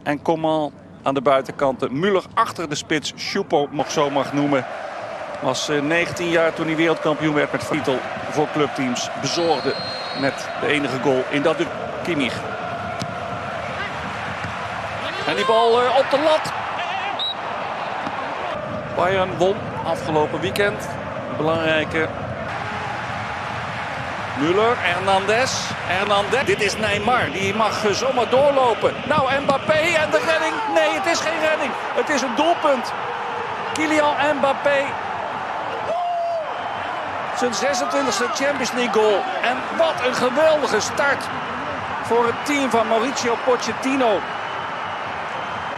En Coman aan de buitenkant. Müller achter de spits. Choupo, nog zo mag noemen. Was 19 jaar toen hij wereldkampioen werd met titel voor clubteams. Bezorgde met de enige goal in dat Kimmich. En die bal op de lat. Bayern won afgelopen weekend. Een belangrijke. Müller, Hernandez. Dit is Neymar. Die mag zomaar doorlopen. Nou, Mbappé en de redding. Nee, het is geen redding. Het is een doelpunt. Kylian Mbappé. Zijn 26e Champions League goal. En wat een geweldige start voor het team van Mauricio Pochettino.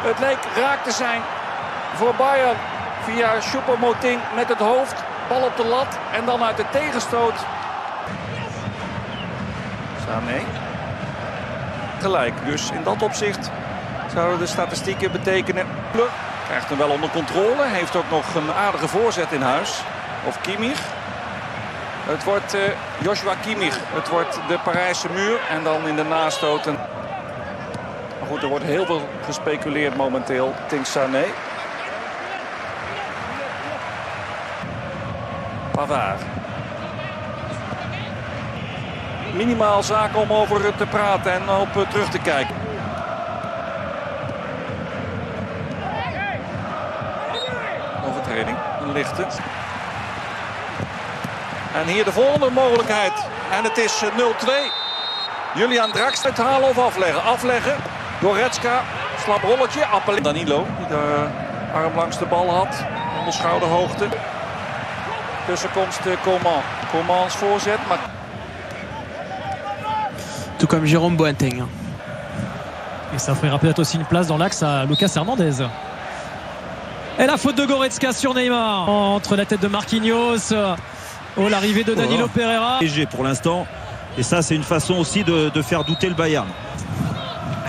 Het leek raak te zijn voor Bayern via Choupo-Moting met het hoofd. Bal op de lat en dan uit de tegenstoot. Sané. Gelijk. Dus in dat opzicht zouden de statistieken betekenen. Krijgt hem wel onder controle. Heeft ook nog een aardige voorzet in huis. Of Kimmich. Het wordt Joshua Kimmich. Het wordt de Parijse muur. En dan in de nastoten. Maar goed, er wordt heel veel gespeculeerd momenteel. Think Sané. Pavard. Minimaal zaken om over te praten en op terug te kijken. Overtreding, een lichte. En hier de volgende mogelijkheid. En het is 0-2. Julian Draxler halen of afleggen. Afleggen. Goretzka. Slap rolletje. Danilo die de arm langs de bal had. Onder schouderhoogte. Tussenkomst Coman. Comans voorzet. Maar... Tout comme Jérôme Boateng. Et ça offrira peut-être aussi une place dans l'axe à Lucas Hernandez. Et la faute de Goretzka sur Neymar. Entre la tête de Marquinhos. Oh, l'arrivée de Danilo Pereira. Léger pour l'instant. Et ça, c'est une façon aussi de faire douter le Bayern.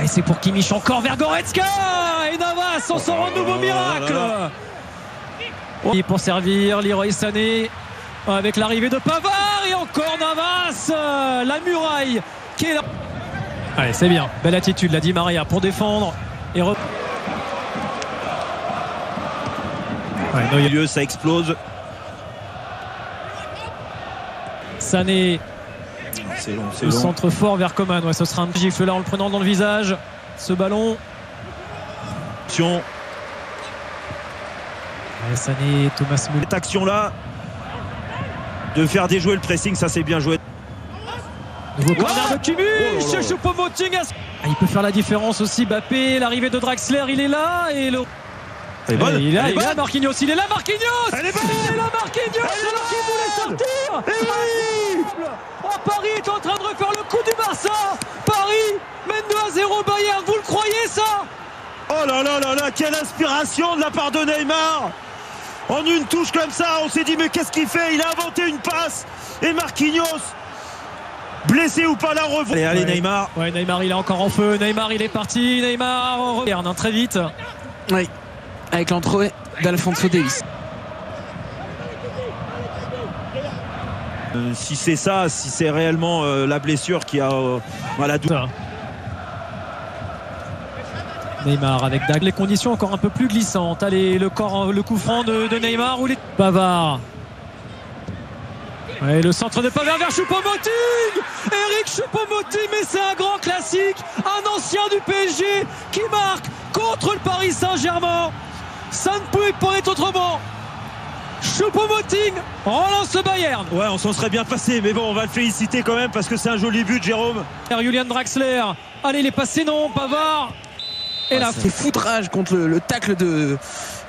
Et c'est pour Kimmich encore vers Goretzka. Et Navas, on sort un nouveau miracle. Et pour servir, Leroy Sané. Avec l'arrivée de Pavard. Et encore Navas. La muraille qui est là. Allez, c'est bien. Belle attitude, la Di Maria pour défendre. Et Au milieu, ça explose. Sané. C'est long, c'est le long. centre fort vers Coman. Ouais, ce sera un petit gifle là en le prenant dans le visage. Ce ballon. Attention. Ouais, Sané, Thomas Müller. Cette action-là, de faire déjouer le pressing, ça c'est bien joué. Nouveau corner de Kimmich. Choupo-Moting. Il peut faire la différence aussi. Mbappé, l'arrivée de Draxler, il est là. Et le... Elle est bonne. Il est là, Marquinhos. Il est là, Marquinhos. Elle est bonne. Il est là, Marquinhos. Alors qu'il voulait sortir. Oh, Paris est en train de refaire le coup du Barça. Paris mène 2-0 Bayern. Vous le croyez ça? Oh là là là là, quelle inspiration de la part de Neymar. En une touche comme ça, on s'est dit mais qu'est-ce qu'il fait? Il a inventé une passe. Et Marquinhos, blessé ou pas, la revoit. Allez, Neymar. Ouais, Neymar, il est encore en feu. Neymar, il est parti. Neymar revient très vite. Oui, avec l'entrée d'Alphonso Davies. Si c'est ça, si c'est réellement la blessure qui a la douleur. Neymar avec Dag. Les conditions encore un peu plus glissantes. Allez, le coup franc de Neymar ou les Pavard. Ouais, le centre de Pavard vers Choupo-Moting. Eric Choupo-Moting, mais c'est un grand classique. Un ancien du PSG qui marque contre le Paris Saint-Germain. Ça ne pouvait pas être autrement. Choupo-Moting relance le Bayern. Ouais, on s'en serait bien passé, mais bon, on va le féliciter quand même parce que c'est un joli but, Jérôme. Julian Draxler. Allez, il est passé, non, Pavard. Et là, c'est foutrage contre le tacle de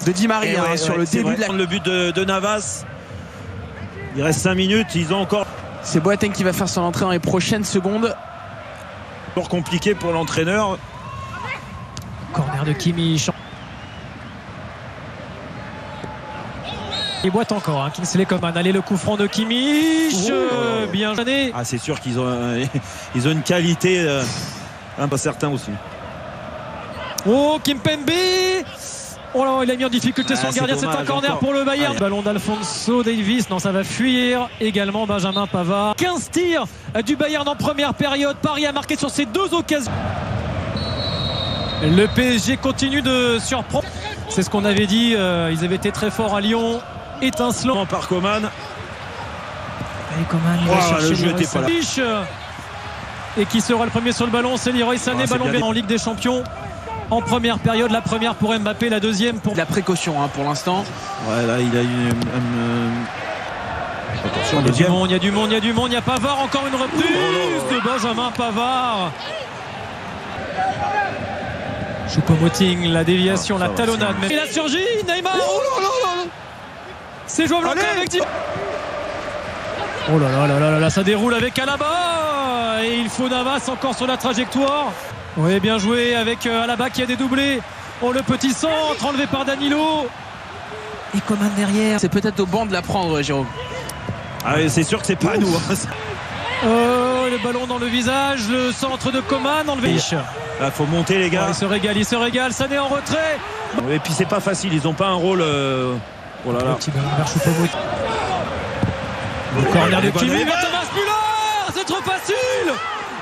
Di Maria sur le début de la... Le but de Navas. Il reste 5 minutes, ils ont encore... C'est Boateng qui va faire son entrée dans les prochaines secondes. Encore compliqué pour l'entraîneur. Corner de Kimmich. Il boite encore, hein. Kingsley Coman. Allez, le coup franc de Kimmich. Bien gêné. Ah, c'est sûr qu'ils ont, ils ont une qualité un peu certain aussi. Oh, Kimpembe. Oh là, il a mis en difficulté son gardien. C'est un corner pour le Bayern. Ballon d'Alphonso Davies. Non, ça va fuir. Également Benjamin Pavard. 15 tirs du Bayern en première période. Paris a marqué sur ces deux occasions. Le PSG continue de surprendre. C'est ce qu'on avait dit. Ils avaient été très forts à Lyon. Étincelant par Coman. Allez, Coman, il va chercher le jeu était pas là. Et qui sera le premier sur le ballon, c'est Leroy Sané. Ballon bien en Ligue des Champions. En première période, la première pour Mbappé, la deuxième pour... La précaution pour l'instant. Ouais, là il a eu attention, il y a du monde, il y a du monde, il y a du monde. Il y a Pavard, encore une reprise de Benjamin Pavard. Choupo-Moting, la déviation, la talonnade. Il a surgi, Neymar. C'est jouable encore avec... Oh là là là là là, ça déroule avec Alaba. Et il faut Navas encore sur la trajectoire. Oui, bien joué avec Alaba qui a dédoublé. Oh, le petit centre enlevé par Danilo. Et Coman derrière. C'est peut-être au banc de la prendre, Jérôme. Ah oui, c'est sûr que c'est pas nous. Oh, le ballon dans le visage, le centre de Coman enlevé. Là, faut monter les gars. Oh, il se régale, Sané en retrait. Et puis c'est pas facile, ils ont pas un rôle. Oh là là. Petit ballon vers Choupo-Moting. Le corner de Kimmich vers Thomas Müller. C'est trop facile.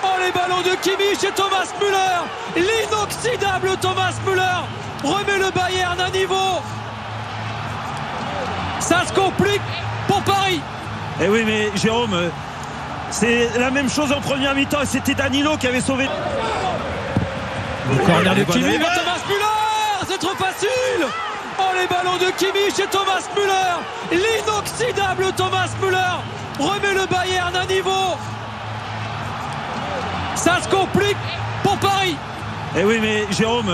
Oh, les ballons de Kimmich et Thomas Müller. L'inoxydable Thomas Müller remet le Bayern à niveau. Ça se complique pour Paris. Eh oui, mais Jérôme, c'est la même chose en première mi-temps et c'était Danilo qui avait sauvé. Le corner de Kimmich vers Thomas Müller. C'est trop facile. Oh, les ballons de Kimmich et Thomas Müller. L'inoxydable Thomas Müller remet le Bayern à niveau. Ça se complique pour Paris. Eh oui, mais Jérôme,